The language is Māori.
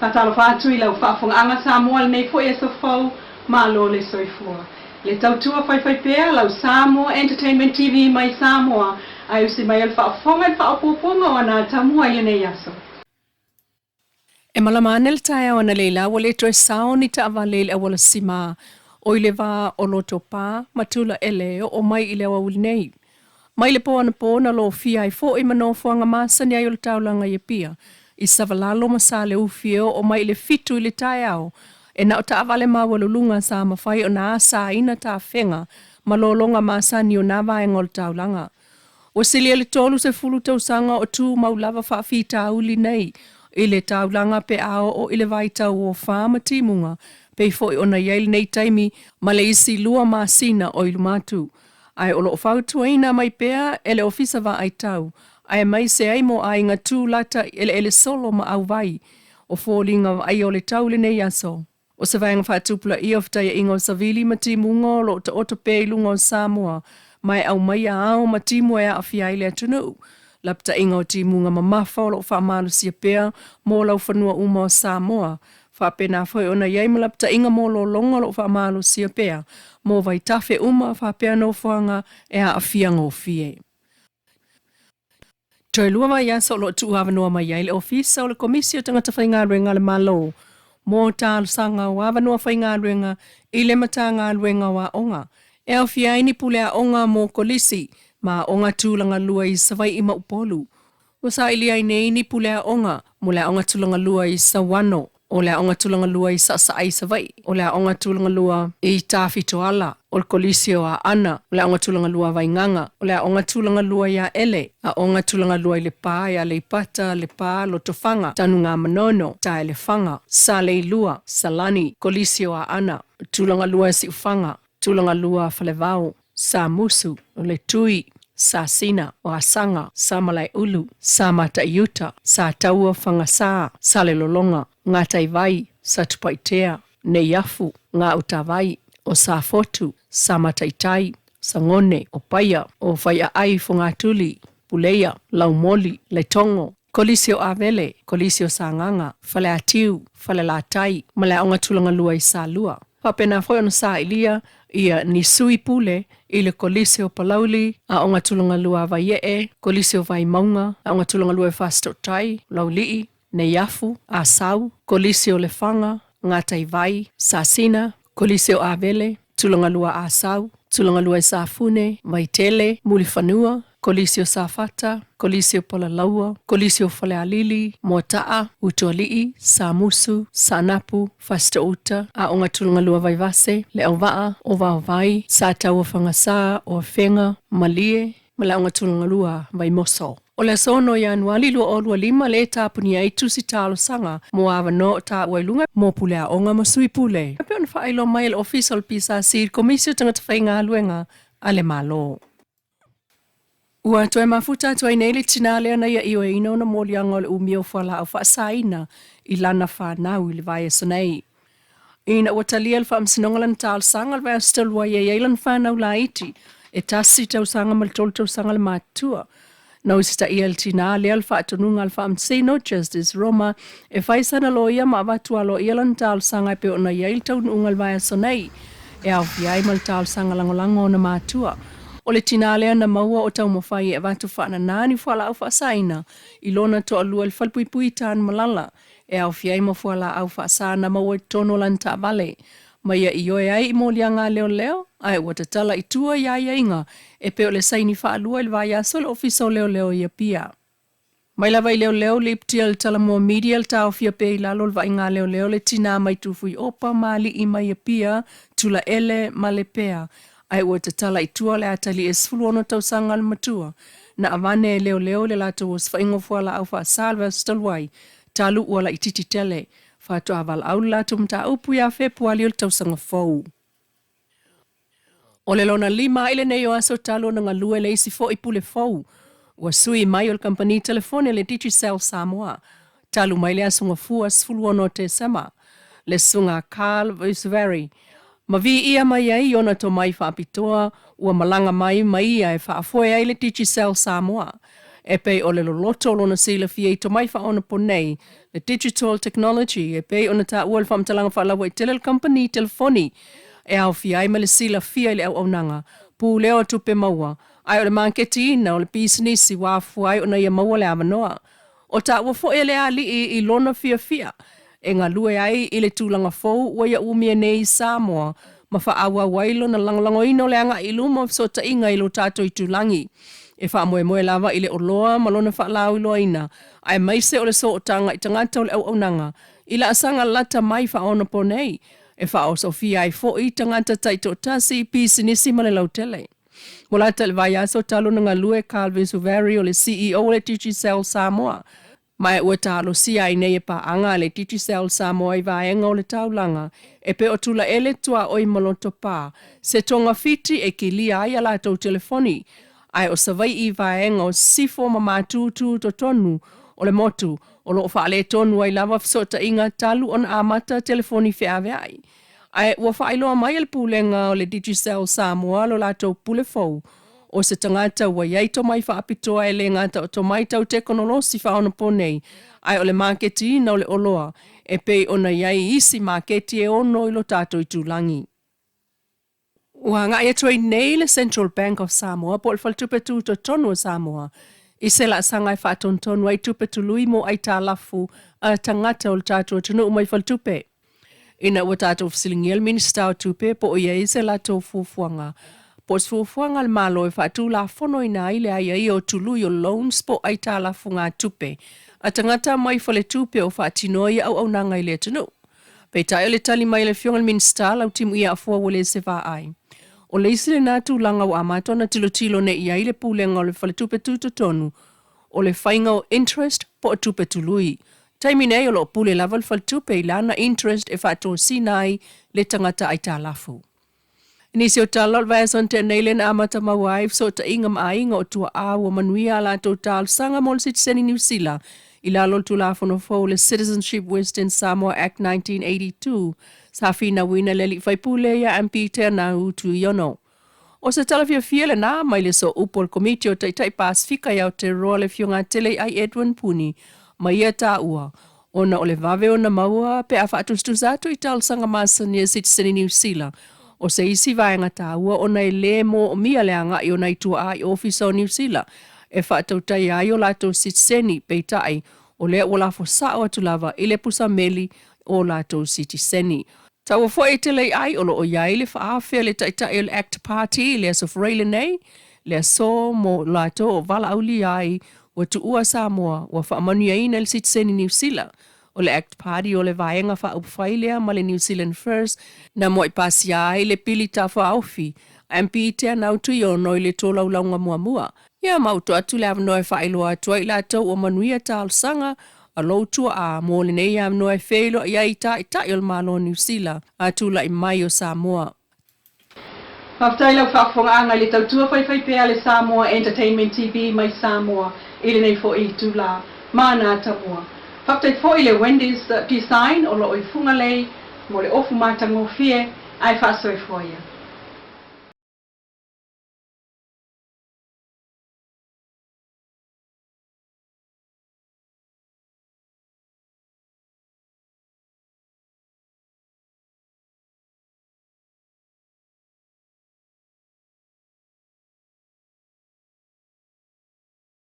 Fatalo fatu I lau whaafonga Samoa le nei po e so fau malo le soifua. Le tautua fai pea lau Samoa Entertainment TV mai Samoa ai usi mai al whaafonga I whaapoponga wana tamua I nei aso. E malamane le tae wana Leilua le toe sao ni ta avale le awala sima o ile va o loto pa matula ele o mai ile wa nei. Mai le po na lo fia I fo I mano fuanga masa ni ayol taulanga ye pia. I savalalo masale ufio o mai le fitu ile tae au. E na o ta avale mawalulunga sa mawhai o na asa ina ta whenga malolonga masa ni o na vaengol taulanga. O silia le tolu se fulu tausanga o tu maulava whaafita uli nei. Ile taulanga pe ao o ile vai tau o whaama timunga. Pe foi ona yail nei taimi ma le isi lua maasina o ilumatu. Ai olo o whautuaina mai pea ele ofisa va ai tau. Ai mai se ai mo ai ngā tū lata ele solo ma au vai. O fōlinga ai o le tau le nei aso. O se vaenga whaatupula I of taia ingo savili ma timunga lo ta oto pe ilunga o Samoa. Mai au mai a au ma timu e a fiaile atunu. Lapta inga o timunga ma mafa o lo whaamalu sia pea mo lau whanua uma o Samoa. Whapena foi ona iei ma lapta inga mo lo longa lo whaamalu sia pea. Mo vai tafe uma whapea no whanga e a fianga o fie. Toi lua mai asa o lo tu awanoa mai iei le ofisa o le komisio tangata whaingaruenga le malo. Mo tālu sanga o awanoa whaingaruenga I le matanga ruenga wa onga. E au fia ini pule a onga mo kolisi. Ma onga tūlanga lua I savai I maupolu. O sa ilia ine ini pule a onga, mo le onga tūlanga lua I sawano, o le onga tūlanga lua I sa ai savai, o le onga tūlanga lua I tāwhi toala, o le kolisio a ana, o le onga tūlanga lua vainganga, o le onga tūlanga lua ia ele, a onga tūlanga lua I le pā, ia le ipata, le pā, lo tofanga, tanu ngā manono, ta le fanga, sa Leilua, salani, kolisio a ana, tūlanga lua si ufanga, tūlanga lua falevau, sa musu, o le tui, sa sina, o asanga, sa malai ulu, sa mata iuta, sa taua whangasa, sa le lolonga, ngā taivai, sa tupaitea, ne yafu, ngā utawai, o sa fotu, sa mata itai, sa ngone, o paia, o whaia ai fo ngā tuli, puleia, laumoli, le tongo, kolisio avele, kolisio sa nganga, fale atiu, fale la tai, male onga tulanga lua I sa lua. Papena foi ona sa ilia, ia ni sui pule I le kolisio palauli, a onga tulanga lua vai kolisio vai maunga, a onga tulanga lua fasto tai, laulii, ne yafu, a sau, kolisio le fanga, ngatai vai, sasina, kolisio avele, tulanga lua a sau, tulanga lua sa fune, vai tele, muli fanua, kolisio sa fata, kolisio pola laua, kolisio fale alili, motaa, utualii, sa musu, sa napu, fasta uta, a onga tulanga lua vai vase, le au waa, o vau vai, sa taua whangasa, o whenga, malie, ma le onga tulanga lua vai moso. O le sono ia anuali lua o lua lima le tāpuni ai tusi tālo sanga mo awa no tā wailunga mo pule a onga mo sui pule. Ape on whaelo mai le official pisa sir komisio tangata whainga luenga ale malo. Ua toe mafuta toe nei le tina lea na ia iwa ino na molianga o le umio whala au whaasaina I lana whanau I le vai sonei. Ina ua talia le whaamsinongalan tālo sanga le vai astalua ia iailan whanau la iti e tasi tau sanga mal tolu tau sanga le mātua. No sita iel tina le alfa atununga alfa amsino justice Roma e faisana loia ma vatua lo ielan tal sanga pe ona iel tau ungal vai sonei e au fiai mal tal sanga langolango na matua o le tina le na maua o tau mofai e vatu fana nani fala au fasaina ilona to alua le falpuipui tan malala e au fiai mo fala au fasana maua tono lanta vale Maia ioe ai mo lianga leo, ai watatala itua ia inga, e peo le saini whaalua il vai asol ofiso leo ia pia. Mai lava I leo liptia il tala mua media il tau fia pe ilalo il vai ngā leo le tina mai tufui opa mali I mai ia pia, tula ele ma le pea, ai watatala itua le atali esfulu ono tau sanga matua, na avane leo le lato was whaingo fuala au wha salva stalwai, talu wala ititi tele, Fato aval aula tumta upu ya februari o tausanga fau. O le lona lima ile nei o aso talo na ngalue le isi fo ipule fau. Ua sui mai o le company telefone le Digicel Samoa. Talu mai le asunga fua sfuluono te sama. Le sunga Carl Visveri. Ma vi ia mai ai ona to mai whaapitoa ua malanga mai ia e whaafoe ai le Digicel Samoa. e pei o le loloto lona sila fia I tomai whaona po nei, le digital technology, e pei ona ta ua le whamtalanga whaalawa I tele company telefoni, e au fia ai ma le sila fia I le au nanga, pu leo tupe maua, ai o le manketi ina o le business wa fuai ona ia maua le amanoa. O ta ua fo ele ali I lona fia, e ngā lue ai I le tūlanga fou, wa ia umia nei Samoa, ma wha awa wailo na langolango ino le anga iluma so ta inga ilo tato I tūlangi. E wha moe lava I le oloa, malona wha lau iloa ina, ai maise o le so o tanga I tangata o le au nanga, ila asanga lata mai wha ona po nei, e wha o Sofia ai fo I tangata taito tasi pisi nisi ma le lautele. Mola te le vai aso talo na ngā lue Calvin Suvari o le CEO le Digicel Samoa. Mai ua talo si ai nei e pa anga le Digicel Samoa I vaenga o le taulanga. E pe o tula ele tua oi maloto pa. Se tonga fiti e ki lia ai ala tau telefoni. Ai o savai I vaenga o sifo mamatu tu to tonu o le motu. O lo fa le tonu ai lava fsota inga talu on amata telefoni fe ave ai. Ai ua whailoa mai el pulenga o le Digicel Samoa lo lato pule fau. O se tangata ua iai to mai whaapitoa e le ngata o to mai tau teknolosi whaona ponei. Ai o le marketi na o le oloa. E pei ona iai isi marketi e ono ilo tato I tūlangi. Ua ngā ia toi nei le Central Bank of Samoa po le whaltupetu to tonu o Samoa. I se la sangai whaatontonu ai tupetu lui mo ai tā lafu a tangata o le tato o tunu umai whaltupe. Ina ua tātou fisilingi minister o tupe po o iei se la tō fufuanga. Po se fufuanga le malo e whaatu la fono ina ile ai o tului o loans po ai tā lafu ngā tupe. A tangata mai whale tupe o whaatinoi au nanga ile tunu. Pei tai o le tali mai le fionga minister lau timu ia afua wale se wha ai. O le isi le nā tūlanga o amatona tilo ne ia ile pulenga o le whale tupe tūtotonu. O le whainga o interest po o tupe tului. Taimi nei o lo pule lava le whaltupe I lana interest e whato sinai le tangata ai tā lafu. Nisi o talo al vaeson te nei len amata mawaif so ta inga mainga o tua awa manuia ala to tal sanga mol seni New Zealand I la lol tu lafono fo le Citizenship Western Samoa Act 1982 sa fina wina leli whaipule ya MP te na utu yono. O se talafia fiele na mai le so upol komiti o tai Pasifika ya o te roa le fionga tele ai Edwin Puni mai ia tā ua. Ona o le vave o na maua pe a whaatustus atu I tal sanga masa ni Citizen New Zealand. O se isi vaenga tā ua ona e le mo o mia leanga I ona I tua ai ofisa o New Zealand. E whaatautai ai o lato Citizeni pe tai o lea o la fosa o atu lava I le pusa meli o lato Citizeni. Ta ua fo e tele ai o lo o iai le whaafea le tai o Act Party le so freile nei. Le so mo lato o vala auli ai wa tu ua Samoa wa whaamanu ina le Citizen New Zealand. O le Act Party o le vaenga wha upwhailea ma le New Zealand First na mo I pasi ai le pili ta wha aufi. MP te anau tu I ono I le tō laulaunga mua. Ia mauto atu le avanoe whailua atua I lātou o manuia tāl sanga a loutua a mo le nei avanoe whailo I aita I tai o le malo New Zealand a tula I mai o Samoa. Whaftai lau whaafonga le tautua whaiwhaipea le Samoa Entertainment TV mai Samoa ili nei fo I tula mana tamua. Whaftai fo I le Wendy's design o lo I funga lei mo le ofu matangofie ai whaasoe fo ia.